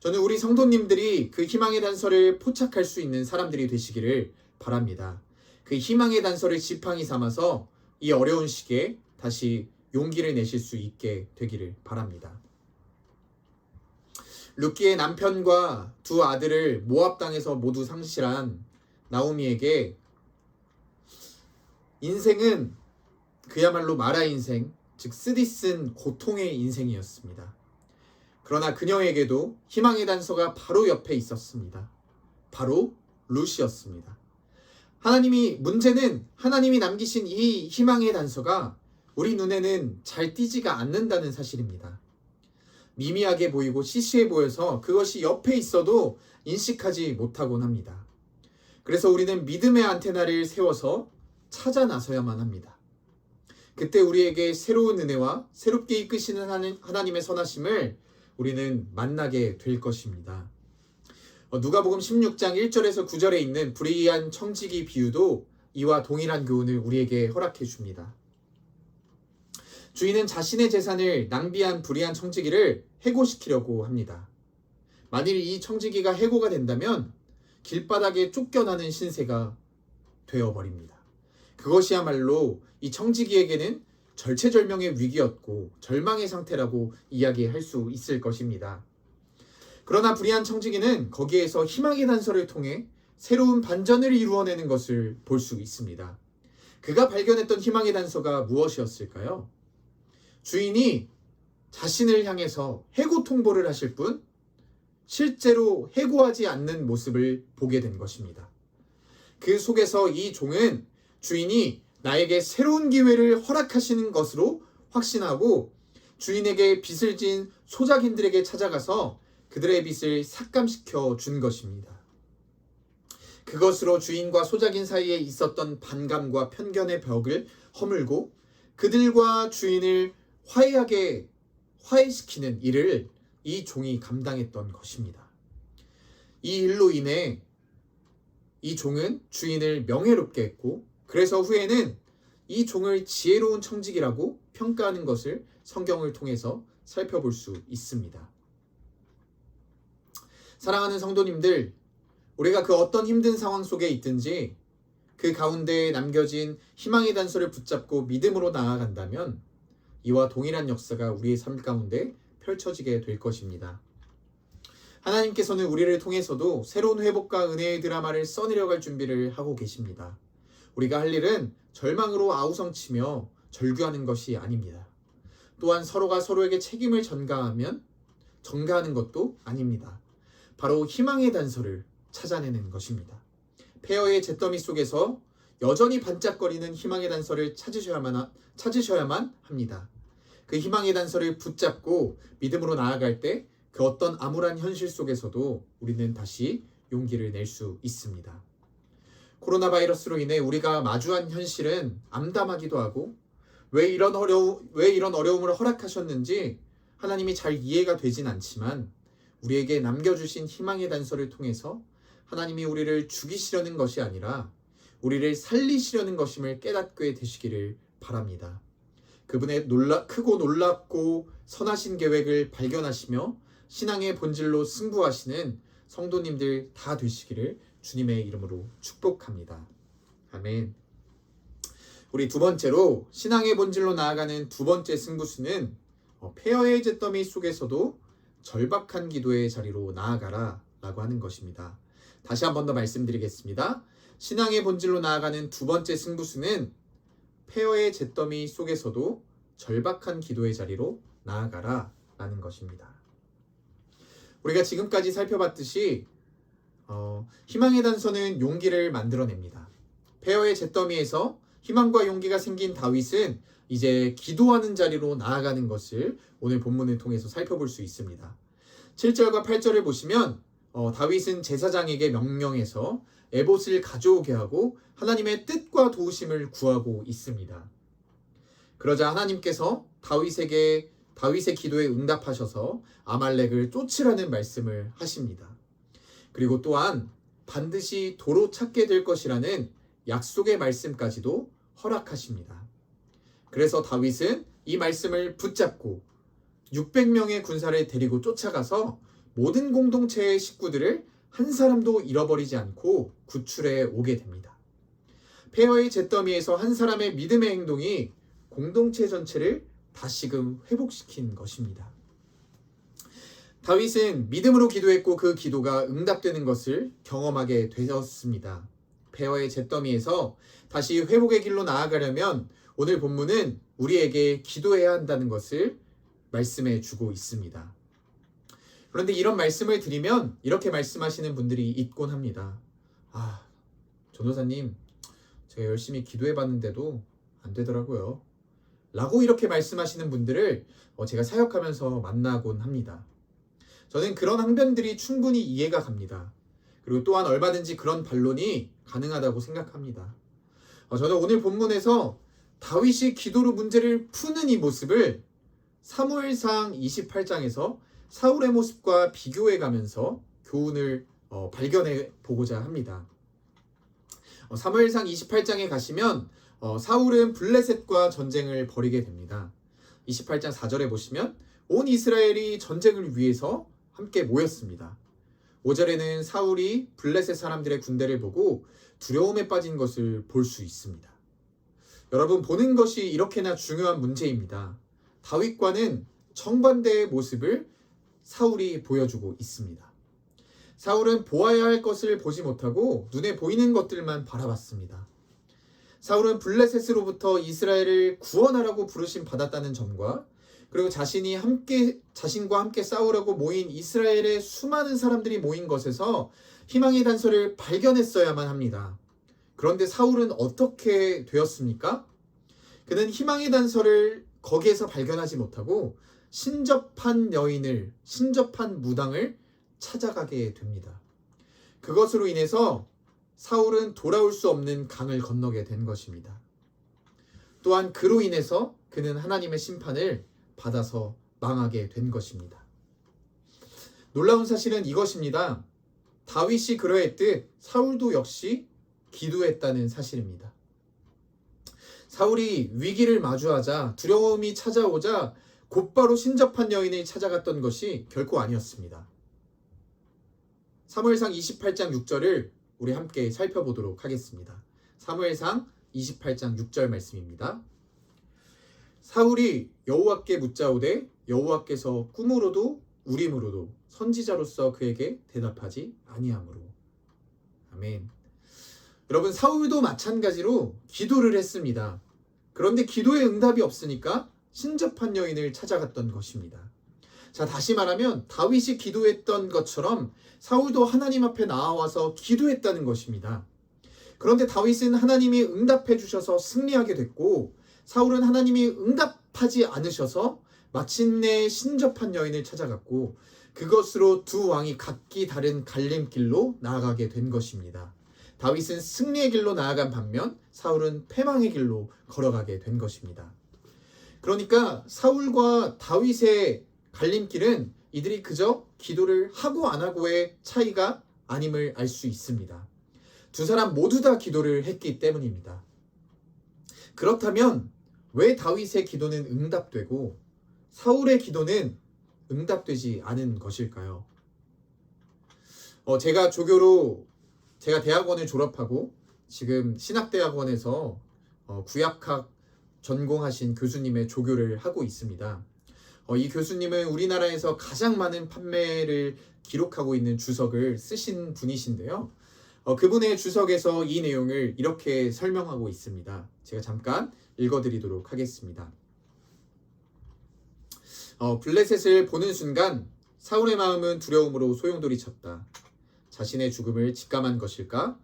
[SPEAKER 6] 저는 우리 성도님들이 그 희망의 단서를 포착할 수 있는 사람들이 되시기를 바랍니다. 그 희망의 단서를 지팡이 삼아서 이 어려운 시기에 다시 용기를 내실 수 있게 되기를 바랍니다. 룻기의 남편과 두 아들을 모압 땅에서 모두 상실한 나오미에게 인생은 그야말로 마라 인생, 즉 쓰디쓴 고통의 인생이었습니다. 그러나 그녀에게도 희망의 단서가 바로 옆에 있었습니다. 바로 룻이었습니다. 문제는 하나님이 남기신 이 희망의 단서가 우리 눈에는 잘 띄지가 않는다는 사실입니다. 미미하게 보이고 시시해 보여서 그것이 옆에 있어도 인식하지 못하곤 합니다. 그래서 우리는 믿음의 안테나를 세워서 찾아 나서야만 합니다. 그때 우리에게 새로운 은혜와 새롭게 이끄시는 하나님의 선하심을 우리는 만나게 될 것입니다. 누가복음 16장 1절에서 9절에 있는 불의한 청지기 비유도 이와 동일한 교훈을 우리에게 허락해 줍니다. 주인은 자신의 재산을 낭비한 불의한 청지기를 해고시키려고 합니다. 만일 이 청지기가 해고가 된다면 길바닥에 쫓겨나는 신세가 되어버립니다. 그것이야말로 이 청지기에게는 절체절명의 위기였고 절망의 상태라고 이야기할 수 있을 것입니다. 그러나 불의한 청지기는 거기에서 희망의 단서를 통해 새로운 반전을 이루어내는 것을 볼 수 있습니다. 그가 발견했던 희망의 단서가 무엇이었을까요? 주인이 자신을 향해서 해고 통보를 하실 뿐 실제로 해고하지 않는 모습을 보게 된 것입니다. 그 속에서 이 종은 주인이 나에게 새로운 기회를 허락하시는 것으로 확신하고 주인에게 빚을 진 소작인들에게 찾아가서 그들의 빚을 삭감시켜 준 것입니다. 그것으로 주인과 소작인 사이에 있었던 반감과 편견의 벽을 허물고 그들과 주인을 화해시키는 일을 이 종이 감당했던 것입니다. 이 일로 인해 이 종은 주인을 명예롭게 했고 그래서 후에는 이 종을 지혜로운 청지기라고 평가하는 것을 성경을 통해서 살펴볼 수 있습니다. 사랑하는 성도님들, 우리가 그 어떤 힘든 상황 속에 있든지 그 가운데에 남겨진 희망의 단서를 붙잡고 믿음으로 나아간다면 이와 동일한 역사가 우리의 삶 가운데 펼쳐지게 될 것입니다. 하나님께서는 우리를 통해서도 새로운 회복과 은혜의 드라마를 써내려갈 준비를 하고 계십니다. 우리가 할 일은 절망으로 아우성치며 절규하는 것이 아닙니다. 또한 서로가 서로에게 책임을 전가하는 것도 아닙니다. 바로 희망의 단서를 찾아내는 것입니다. 폐허의 잿더미 속에서 여전히 반짝거리는 희망의 단서를 찾으셔야만 합니다. 그 희망의 단서를 붙잡고 믿음으로 나아갈 때 그 어떤 암울한 현실 속에서도 우리는 다시 용기를 낼 수 있습니다. 코로나 바이러스로 인해 우리가 마주한 현실은 암담하기도 하고 왜 이런 어려움을 허락하셨는지 하나님이 잘 이해가 되진 않지만 우리에게 남겨주신 희망의 단서를 통해서 하나님이 우리를 죽이시려는 것이 아니라 우리를 살리시려는 것임을 깨닫게 되시기를 바랍니다. 그분의 크고 놀랍고 선하신 계획을 발견하시며 신앙의 본질로 승부하시는 성도님들 다 되시기를 주님의 이름으로 축복합니다. 아멘. 우리 두 번째로 신앙의 본질로 나아가는 두 번째 승부수는 폐허의 잿더미 속에서도 절박한 기도의 자리로 나아가라 라고 하는 것입니다. 다시 한 번 더 말씀드리겠습니다. 신앙의 본질로 나아가는 두 번째 승부수는 폐허의 잿더미 속에서도 절박한 기도의 자리로 나아가라 라는 것입니다. 우리가 지금까지 살펴봤듯이 희망의 단서는 용기를 만들어냅니다. 폐허의 잿더미에서 희망과 용기가 생긴 다윗은 이제 기도하는 자리로 나아가는 것을 오늘 본문을 통해서 살펴볼 수 있습니다. 7절과 8절을 보시면 다윗은 제사장에게 명령해서 에봇을 가져오게 하고 하나님의 뜻과 도우심을 구하고 있습니다. 그러자 하나님께서 다윗의 기도에 응답하셔서 아말렉을 쫓으라는 말씀을 하십니다. 그리고 또한 반드시 도로 찾게 될 것이라는 약속의 말씀까지도 허락하십니다. 그래서 다윗은 이 말씀을 붙잡고 600명의 군사를 데리고 쫓아가서 모든 공동체의 식구들을 한 사람도 잃어버리지 않고 구출해 오게 됩니다. 폐허의 잿더미에서 한 사람의 믿음의 행동이 공동체 전체를 다시금 회복시킨 것입니다. 다윗은 믿음으로 기도했고 그 기도가 응답되는 것을 경험하게 되었습니다. 폐허의 잿더미에서 다시 회복의 길로 나아가려면 오늘 본문은 우리에게 기도해야 한다는 것을 말씀해 주고 있습니다. 그런데 이런 말씀을 드리면 이렇게 말씀하시는 분들이 있곤 합니다. 전도사님, 제가 열심히 기도해 봤는데도 안 되더라고요. 라고 이렇게 말씀하시는 분들을 제가 사역하면서 만나곤 합니다. 저는 그런 항변들이 충분히 이해가 갑니다. 그리고 또한 얼마든지 그런 반론이 가능하다고 생각합니다. 저는 오늘 본문에서 다윗이 기도로 문제를 푸는 이 모습을 사무엘상 28장에서 사울의 모습과 비교해 가면서 교훈을 발견해 보고자 합니다. 사무엘상 28장에 가시면 사울은 블레셋과 전쟁을 벌이게 됩니다. 28장 4절에 보시면 온 이스라엘이 전쟁을 위해서 함께 모였습니다. 5절에는 사울이 블레셋 사람들의 군대를 보고 두려움에 빠진 것을 볼 수 있습니다. 여러분, 보는 것이 이렇게나 중요한 문제입니다. 다윗과는 정반대의 모습을 사울이 보여주고 있습니다. 사울은 보아야 할 것을 보지 못하고 눈에 보이는 것들만 바라봤습니다. 사울은 블레셋으로부터 이스라엘을 구원하라고 부르심 받았다는 점과 그리고 자신과 함께 싸우려고 모인 이스라엘의 수많은 사람들이 모인 것에서 희망의 단서를 발견했어야만 합니다. 그런데 사울은 어떻게 되었습니까? 그는 희망의 단서를 거기에서 발견하지 못하고 신접한 무당을 찾아가게 됩니다. 그것으로 인해서 사울은 돌아올 수 없는 강을 건너게 된 것입니다. 또한 그로 인해서 그는 하나님의 심판을 받아서 망하게 된 것입니다. 놀라운 사실은 이것입니다. 다윗이 그러했듯 사울도 역시 기도했다는 사실입니다. 사울이 위기를 마주하자 두려움이 찾아오자 곧바로 신접한 여인을 찾아갔던 것이 결코 아니었습니다. 사무엘상 28장 6절을 우리 함께 살펴보도록 하겠습니다. 사무엘상 28장 6절 말씀입니다. 사울이 여호와께 묻자오되 여호와께서 꿈으로도 우림으로도 선지자로서 그에게 대답하지 아니하므로. 아멘. 여러분, 사울도 마찬가지로 기도를 했습니다. 그런데 기도에 응답이 없으니까 신접한 여인을 찾아갔던 것입니다. 자, 다시 말하면 다윗이 기도했던 것처럼 사울도 하나님 앞에 나와서 기도했다는 것입니다. 그런데 다윗은 하나님이 응답해 주셔서 승리하게 됐고 사울은 하나님이 응답하지 않으셔서 마침내 신접한 여인을 찾아갔고 그것으로 두 왕이 각기 다른 갈림길로 나아가게 된 것입니다. 다윗은 승리의 길로 나아간 반면 사울은 패망의 길로 걸어가게 된 것입니다. 그러니까 사울과 다윗의 갈림길은 이들이 그저 기도를 하고 안 하고의 차이가 아님을 알 수 있습니다. 두 사람 모두 다 기도를 했기 때문입니다. 그렇다면 왜 다윗의 기도는 응답되고 사울의 기도는 응답되지 않은 것일까요? 제가 대학원을 졸업하고 지금 신학대학원에서 구약학 전공하신 교수님의 조교를 하고 있습니다. 이 교수님은 우리나라에서 가장 많은 판매를 기록하고 있는 주석을 쓰신 분이신데요. 그분의 주석에서 이 내용을 이렇게 설명하고 있습니다. 제가 잠깐 읽어드리도록 하겠습니다. 블레셋을 보는 순간 사울의 마음은 두려움으로 소용돌이쳤다. 자신의 죽음을 직감한 것일까?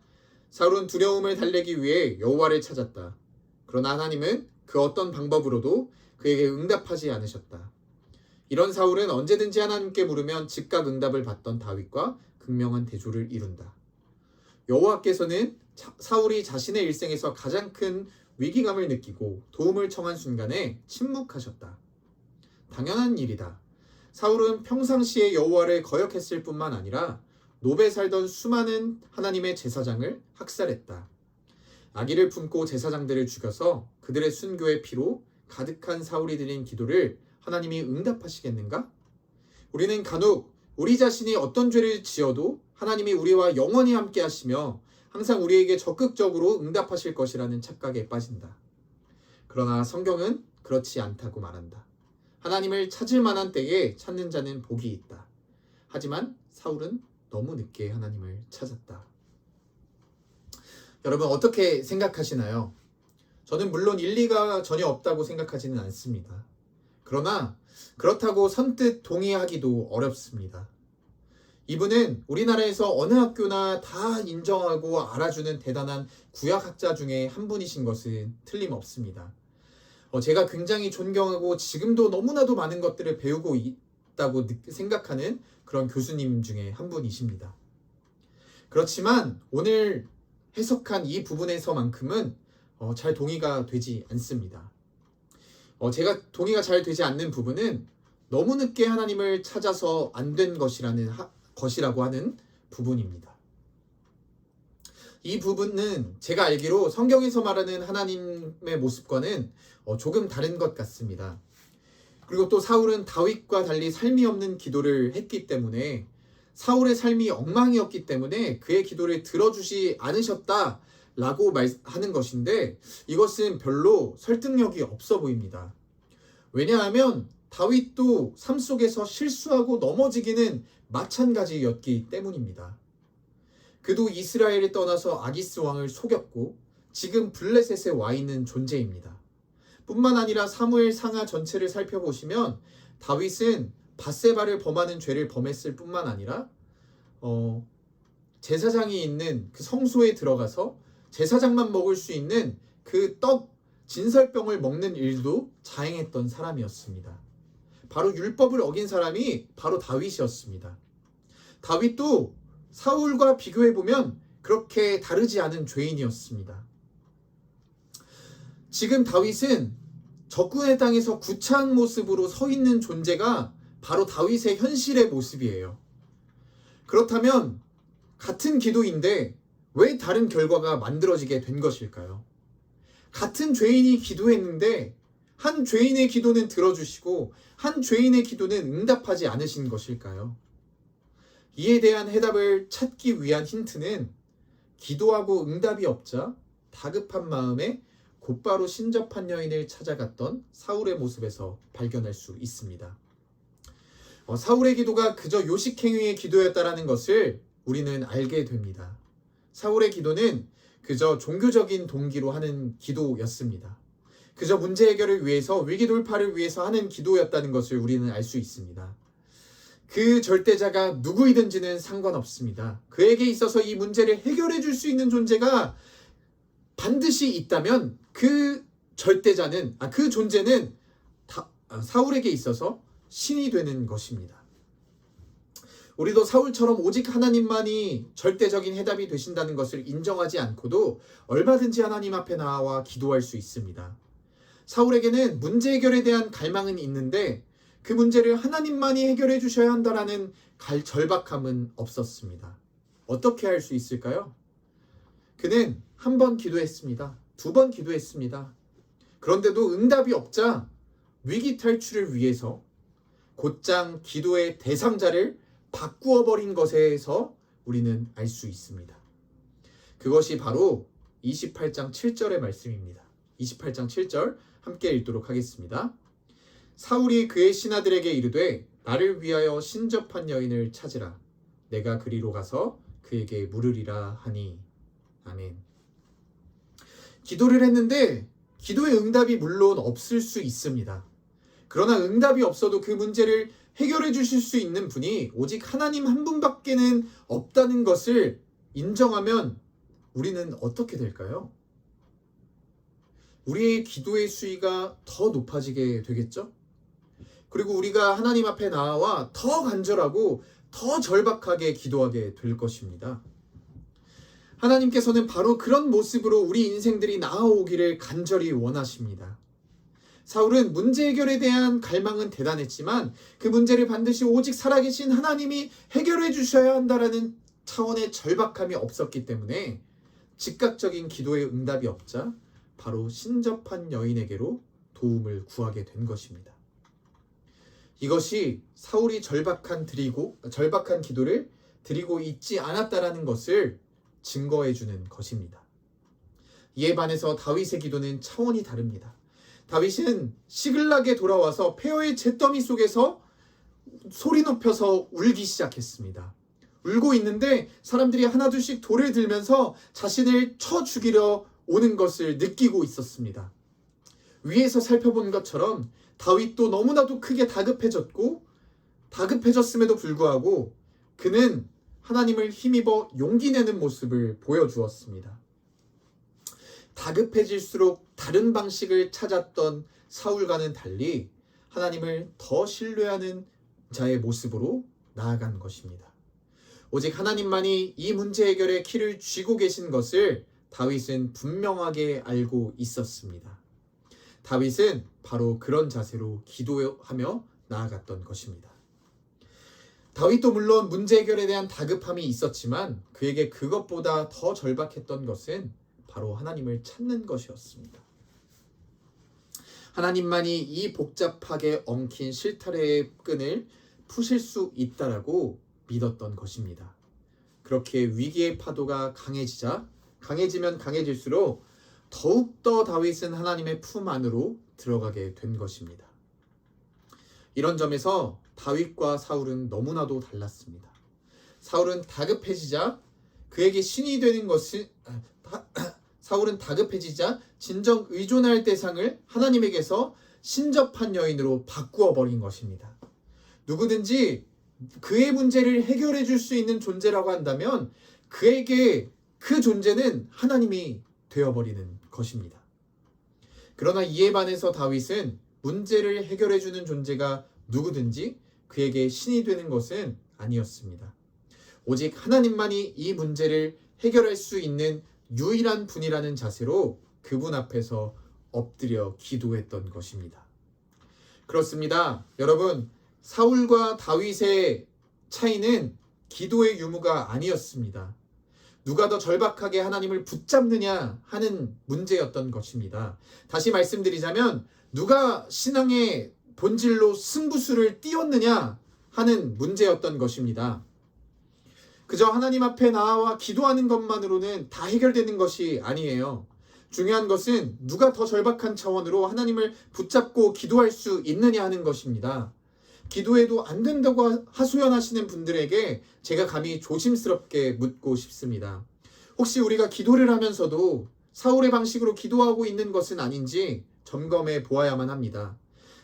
[SPEAKER 6] 사울은 두려움을 달래기 위해 여호와를 찾았다. 그러나 하나님은 그 어떤 방법으로도 그에게 응답하지 않으셨다. 이런 사울은 언제든지 하나님께 물으면 즉각 응답을 받던 다윗과 극명한 대조를 이룬다. 여호와께서는 사울이 자신의 일생에서 가장 큰 위기감을 느끼고 도움을 청한 순간에 침묵하셨다. 당연한 일이다. 사울은 평상시에 여호와를 거역했을 뿐만 아니라 노베 살던 수많은 하나님의 제사장을 학살했다. 악의를 품고 제사장들을 죽여서 그들의 순교의 피로 가득한 사울이 드린 기도를 하나님이 응답하시겠는가? 우리는 간혹 우리 자신이 어떤 죄를 지어도 하나님이 우리와 영원히 함께 하시며 항상 우리에게 적극적으로 응답하실 것이라는 착각에 빠진다. 그러나 성경은 그렇지 않다고 말한다. 하나님을 찾을 만한 때에 찾는 자는 복이 있다. 하지만 사울은 너무 늦게 하나님을 찾았다. 여러분 어떻게 생각하시나요? 저는 물론 일리가 전혀 없다고 생각하지는 않습니다. 그러나 그렇다고 선뜻 동의하기도 어렵습니다. 이분은 우리나라에서 어느 학교나 다 인정하고 알아주는 대단한 구약학자 중에 한 분이신 것은 틀림없습니다. 제가 굉장히 존경하고 지금도 너무나도 많은 것들을 배우고 있다고 생각하는 그런 교수님 중에 한 분이십니다. 그렇지만 오늘 해석한 이 부분에서만큼은 잘 동의가 되지 않습니다. 제가 동의가 잘 되지 않는 부분은 너무 늦게 하나님을 찾아서 안 된 것이라고 하는 부분입니다. 이 부분은 제가 알기로 성경에서 말하는 하나님의 모습과는 조금 다른 것 같습니다. 그리고 또 사울은 다윗과 달리 삶이 없는 기도를 했기 때문에 사울의 삶이 엉망이었기 때문에 그의 기도를 들어주지 않으셨다라고 하는 것인데 이것은 별로 설득력이 없어 보입니다. 왜냐하면 다윗도 삶 속에서 실수하고 넘어지기는 마찬가지였기 때문입니다. 그도 이스라엘을 떠나서 아기스 왕을 속였고 지금 블레셋에 와 있는 존재입니다. 뿐만 아니라 사무엘 상하 전체를 살펴보시면 다윗은 밧세바를 범하는 죄를 범했을 뿐만 아니라 제사장이 있는 그 성소에 들어가서 제사장만 먹을 수 있는 그 진설병을 먹는 일도 자행했던 사람이었습니다. 바로 율법을 어긴 사람이 바로 다윗이었습니다. 다윗도 사울과 비교해보면 그렇게 다르지 않은 죄인이었습니다. 지금 다윗은 적군의 땅에서 구차한 모습으로 서 있는 존재가 바로 다윗의 현실의 모습이에요. 그렇다면 같은 기도인데 왜 다른 결과가 만들어지게 된 것일까요? 같은 죄인이 기도했는데 한 죄인의 기도는 들어주시고 한 죄인의 기도는 응답하지 않으신 것일까요? 이에 대한 해답을 찾기 위한 힌트는 기도하고 응답이 없자 다급한 마음에 곧바로 신접한 여인을 찾아갔던 사울의 모습에서 발견할 수 있습니다. 사울의 기도가 그저 요식행위의 기도였다라는 것을 우리는 알게 됩니다. 사울의 기도는 그저 종교적인 동기로 하는 기도였습니다. 그저 문제 해결을 위해서 위기 돌파를 위해서 하는 기도였다는 것을 우리는 알 수 있습니다. 그 절대자가 누구이든지는 상관없습니다. 그에게 있어서 이 문제를 해결해 줄 수 있는 존재가 반드시 있다면 그 절대자는 그 존재는 사울에게 있어서 신이 되는 것입니다. 우리도 사울처럼 오직 하나님만이 절대적인 해답이 되신다는 것을 인정하지 않고도 얼마든지 하나님 앞에 나와 기도할 수 있습니다. 사울에게는 문제 해결에 대한 갈망은 있는데 그 문제를 하나님만이 해결해 주셔야 한다라는 절박함은 없었습니다. 어떻게 할 수 있을까요? 그는 한 번 기도했습니다. 2번 기도했습니다. 그런데도 응답이 없자 위기 탈출을 위해서 곧장 기도의 대상자를 바꾸어 버린 것에서 우리는 알 수 있습니다. 그것이 바로 28장 7절의 말씀입니다. 28장 7절 함께 읽도록 하겠습니다. 사울이 그의 신하들에게 이르되 나를 위하여 신접한 여인을 찾으라. 내가 그리로 가서 그에게 물으리라 하니. 아멘. 기도를 했는데 기도의 응답이 물론 없을 수 있습니다. 그러나 응답이 없어도 그 문제를 해결해 주실 수 있는 분이 오직 하나님 한 분밖에는 없다는 것을 인정하면 우리는 어떻게 될까요? 우리의 기도의 수위가 더 높아지게 되겠죠? 그리고 우리가 하나님 앞에 나와 더 간절하고 더 절박하게 기도하게 될 것입니다. 하나님께서는 바로 그런 모습으로 우리 인생들이 나아오기를 간절히 원하십니다. 사울은 문제 해결에 대한 갈망은 대단했지만 그 문제를 반드시 오직 살아계신 하나님이 해결해 주셔야 한다라는 차원의 절박함이 없었기 때문에 즉각적인 기도의 응답이 없자 바로 신접한 여인에게로 도움을 구하게 된 것입니다. 이것이 사울이 절박한 기도를 드리고 있지 않았다라는 것을 증거해 주는 것입니다. 이에 반해서 다윗의 기도는 차원이 다릅니다. 다윗은 시글락에 돌아와서 폐허의 잿더미 속에서 소리 높여서 울기 시작했습니다. 울고 있는데 사람들이 하나둘씩 돌을 들면서 자신을 쳐 죽이려 오는 것을 느끼고 있었습니다. 위에서 살펴본 것처럼 다윗도 너무나도 크게 다급해졌음에도 불구하고 그는 하나님을 힘입어 용기 내는 모습을 보여주었습니다. 다급해질수록 다른 방식을 찾았던 사울과는 달리 하나님을 더 신뢰하는 자의 모습으로 나아간 것입니다. 오직 하나님만이 이 문제 해결의 키를 쥐고 계신 것을 다윗은 분명하게 알고 있었습니다. 다윗은 바로 그런 자세로 기도하며 나아갔던 것입니다. 다윗도 물론 문제 해결에 대한 다급함이 있었지만 그에게 그것보다 더 절박했던 것은 바로 하나님을 찾는 것이었습니다. 하나님만이 이 복잡하게 엉킨 실타래의 끈을 푸실 수 있다라고 믿었던 것입니다. 그렇게 위기의 파도가 강해지면 강해질수록 더욱더 다윗은 하나님의 품 안으로 들어가게 된 것입니다. 이런 점에서 다윗과 사울은 너무나도 달랐습니다. 사울은 다급해지자 진정 의존할 대상을 하나님에게서 신접한 여인으로 바꾸어 버린 것입니다. 누구든지 그의 문제를 해결해 줄 수 있는 존재라고 한다면 그에게 그 존재는 하나님이 되어버리는 것입니다. 그러나 이에 반해서 다윗은 문제를 해결해 주는 존재가 누구든지 그에게 신이 되는 것은 아니었습니다. 오직 하나님만이 이 문제를 해결할 수 있는 유일한 분이라는 자세로 그분 앞에서 엎드려 기도했던 것입니다. 그렇습니다. 여러분, 사울과 다윗의 차이는 기도의 유무가 아니었습니다. 누가 더 절박하게 하나님을 붙잡느냐 하는 문제였던 것입니다. 다시 말씀드리자면 누가 신앙의 본질로 승부수를 띄웠느냐 하는 문제였던 것입니다. 그저 하나님 앞에 나와 기도하는 것만으로는 다 해결되는 것이 아니에요. 중요한 것은 누가 더 절박한 차원으로 하나님을 붙잡고 기도할 수 있느냐 하는 것입니다. 기도해도 안 된다고 하소연하시는 분들에게 제가 감히 조심스럽게 묻고 싶습니다. 혹시 우리가 기도를 하면서도 사울의 방식으로 기도하고 있는 것은 아닌지 점검해 보아야만 합니다.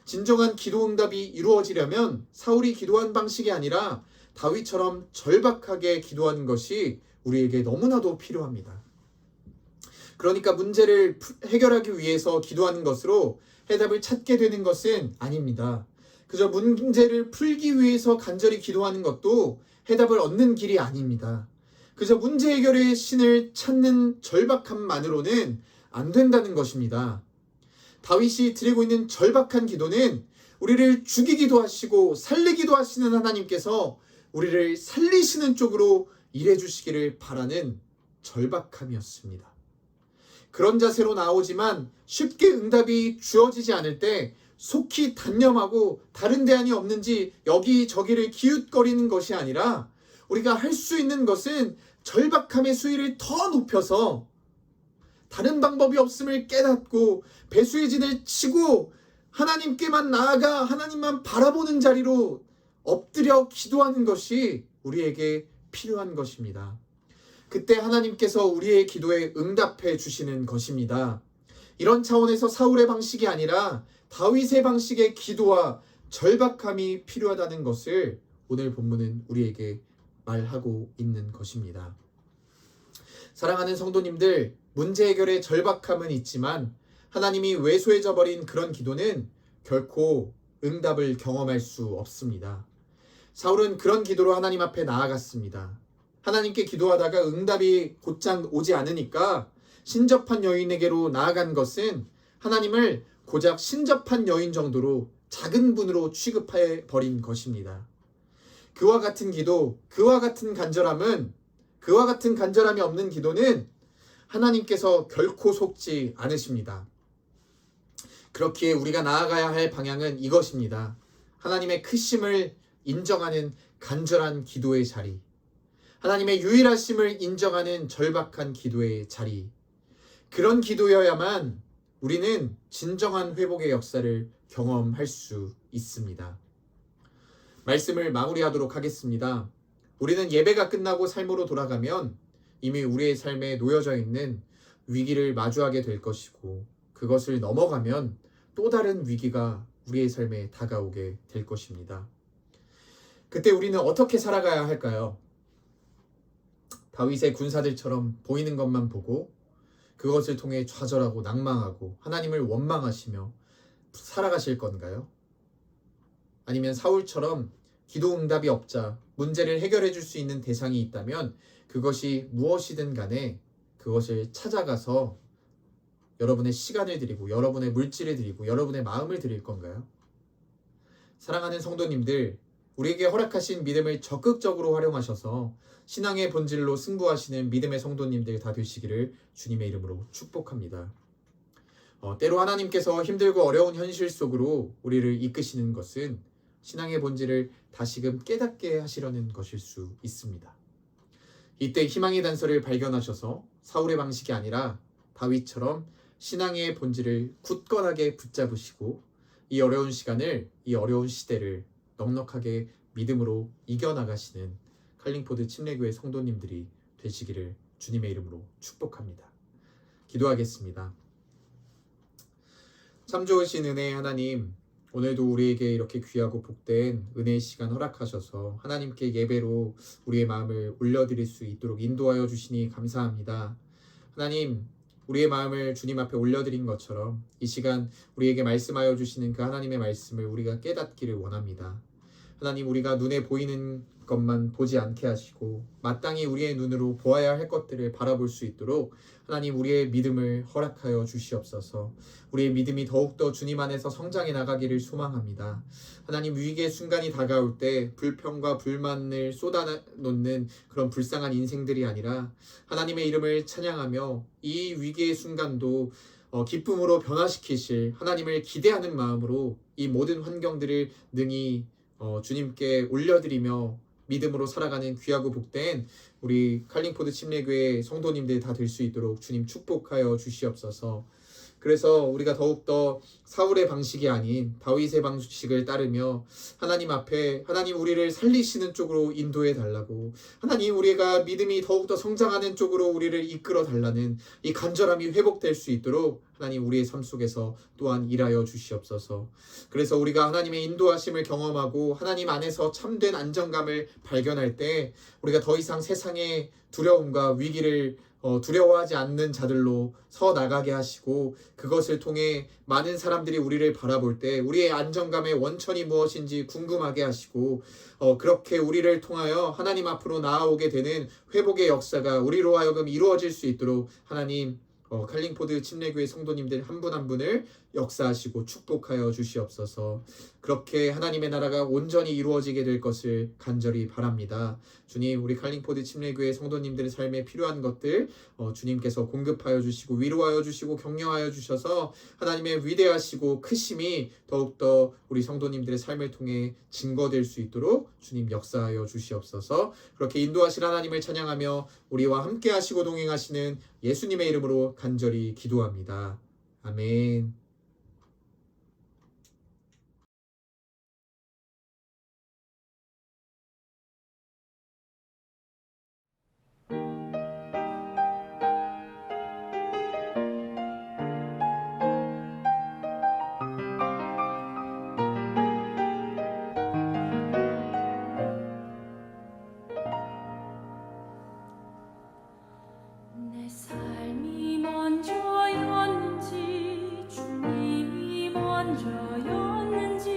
[SPEAKER 6] 진정한 기도 응답이 이루어지려면 사울이 기도한 방식이 아니라 다윗처럼 절박하게 기도하는 것이 우리에게 너무나도 필요합니다. 그러니까 문제를 해결하기 위해서 기도하는 것으로 해답을 찾게 되는 것은 아닙니다. 그저 문제를 풀기 위해서 간절히 기도하는 것도 해답을 얻는 길이 아닙니다. 그저 문제 해결의 신을 찾는 절박함만으로는 안 된다는 것입니다. 다윗이 드리고 있는 절박한 기도는 우리를 죽이기도 하시고 살리기도 하시는 하나님께서 우리를 살리시는 쪽으로 일해 주시기를 바라는 절박함이었습니다. 그런 자세로 나오지만 쉽게 응답이 주어지지 않을 때 속히 단념하고 다른 대안이 없는지 여기저기를 기웃거리는 것이 아니라 우리가 할 수 있는 것은 절박함의 수위를 더 높여서 다른 방법이 없음을 깨닫고 배수의 진을 치고 하나님께만 나아가 하나님만 바라보는 자리로 엎드려 기도하는 것이 우리에게 필요한 것입니다. 그때 하나님께서 우리의 기도에 응답해 주시는 것입니다. 이런 차원에서 사울의 방식이 아니라 다윗의 방식의 기도와 절박함이 필요하다는 것을 오늘 본문은 우리에게 말하고 있는 것입니다. 사랑하는 성도님들, 문제 해결에 절박함은 있지만 하나님이 왜소해져 버린 그런 기도는 결코 응답을 경험할 수 없습니다. 사울은 그런 기도로 하나님 앞에 나아갔습니다. 하나님께 기도하다가 응답이 곧장 오지 않으니까 신접한 여인에게로 나아간 것은 하나님을 고작 신접한 여인 정도로 작은 분으로 취급해 버린 것입니다. 그와 같은 기도, 그와 같은 간절함이 없는 기도는 하나님께서 결코 속지 않으십니다. 그렇기에 우리가 나아가야 할 방향은 이것입니다. 하나님의 크심을 인정하는 간절한 기도의 자리, 하나님의 유일하심을 인정하는 절박한 기도의 자리, 그런 기도여야만 우리는 진정한 회복의 역사를 경험할 수 있습니다. 말씀을 마무리하도록 하겠습니다. 우리는 예배가 끝나고 삶으로 돌아가면 이미 우리의 삶에 놓여져 있는 위기를 마주하게 될 것이고, 그것을 넘어가면 또 다른 위기가 우리의 삶에 다가오게 될 것입니다. 그때 우리는 어떻게 살아가야 할까요? 다윗의 군사들처럼 보이는 것만 보고 그것을 통해 좌절하고 낭망하고 하나님을 원망하시며 살아가실 건가요? 아니면 사울처럼 기도 응답이 없자 문제를 해결해 줄 수 있는 대상이 있다면 그것이 무엇이든 간에 그것을 찾아가서 여러분의 시간을 드리고 여러분의 물질을 드리고 여러분의 마음을 드릴 건가요? 사랑하는 성도님들, 우리에게 허락하신 믿음을 적극적으로 활용하셔서 신앙의 본질로 승부하시는 믿음의 성도님들 다 되시기를 주님의 이름으로 축복합니다. 때로 하나님께서 힘들고 어려운 현실 속으로 우리를 이끄시는 것은 신앙의 본질을 다시금 깨닫게 하시려는 것일 수 있습니다. 이때 희망의 단서를 발견하셔서 사울의 방식이 아니라 다윗처럼 신앙의 본질을 굳건하게 붙잡으시고 이 어려운 시간을, 이 어려운 시대를 넉넉하게 믿음으로 이겨나가시는 칼링포드 침례교회 성도님들이 되시기를 주님의 이름으로 축복합니다. 기도하겠습니다. 참 좋으신 은혜의 하나님, 오늘도 우리에게 이렇게 귀하고 복된 은혜의 시간 허락하셔서 하나님께 예배로 우리의 마음을 올려드릴 수 있도록 인도하여 주시니 감사합니다. 하나님, 우리의 마음을 주님 앞에 올려드린 것처럼 이 시간 우리에게 말씀하여 주시는 그 하나님의 말씀을 우리가 깨닫기를 원합니다. 하나님, 우리가 눈에 보이는 것만 보지 않게 하시고 마땅히 우리의 눈으로 보아야 할 것들을 바라볼 수 있도록 하나님, 우리의 믿음을 허락하여 주시옵소서. 우리의 믿음이 더욱더 주님 안에서 성장해 나가기를 소망합니다. 하나님, 위기의 순간이 다가올 때 불평과 불만을 쏟아놓는 그런 불쌍한 인생들이 아니라 하나님의 이름을 찬양하며 이 위기의 순간도 기쁨으로 변화시키실 하나님을 기대하는 마음으로 이 모든 환경들을 능히 주님께 올려드리며 믿음으로 살아가는 귀하고 복된 우리 칼링포드 침례교회 성도님들 다 될 수 있도록 주님 축복하여 주시옵소서. 그래서 우리가 더욱더 사울의 방식이 아닌 다윗의 방식을 따르며 하나님 앞에 하나님 우리를 살리시는 쪽으로 인도해 달라고, 하나님 우리가 믿음이 더욱더 성장하는 쪽으로 우리를 이끌어 달라는 이 간절함이 회복될 수 있도록 하나님 우리의 삶 속에서 또한 일하여 주시옵소서. 그래서 우리가 하나님의 인도하심을 경험하고 하나님 안에서 참된 안정감을 발견할 때 우리가 더 이상 세상의 두려움과 위기를 두려워하지 않는 자들로 서 나가게 하시고, 그것을 통해 많은 사람들이 우리를 바라볼 때 우리의 안정감의 원천이 무엇인지 궁금하게 하시고, 그렇게 우리를 통하여 하나님 앞으로 나아오게 되는 회복의 역사가 우리로 하여금 이루어질 수 있도록 하나님 칼링포드 침례교회 성도님들 한 분 한 분을 역사하시고 축복하여 주시옵소서. 그렇게 하나님의 나라가 온전히 이루어지게 될 것을 간절히 바랍니다. 주님, 우리 칼링포드 침례교회 성도님들의 삶에 필요한 것들 주님께서 공급하여 주시고 위로하여 주시고 격려하여 주셔서 하나님의 위대하시고 크심이 더욱더 우리 성도님들의 삶을 통해 증거될 수 있도록 주님 역사하여 주시옵소서. 그렇게 인도하실 하나님을 찬양하며 우리와 함께 하시고 동행하시는 예수님의 이름으로 간절히 기도합니다. 아멘.
[SPEAKER 7] 내 삶이 먼저였는지 주님이 먼저였는지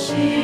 [SPEAKER 7] 시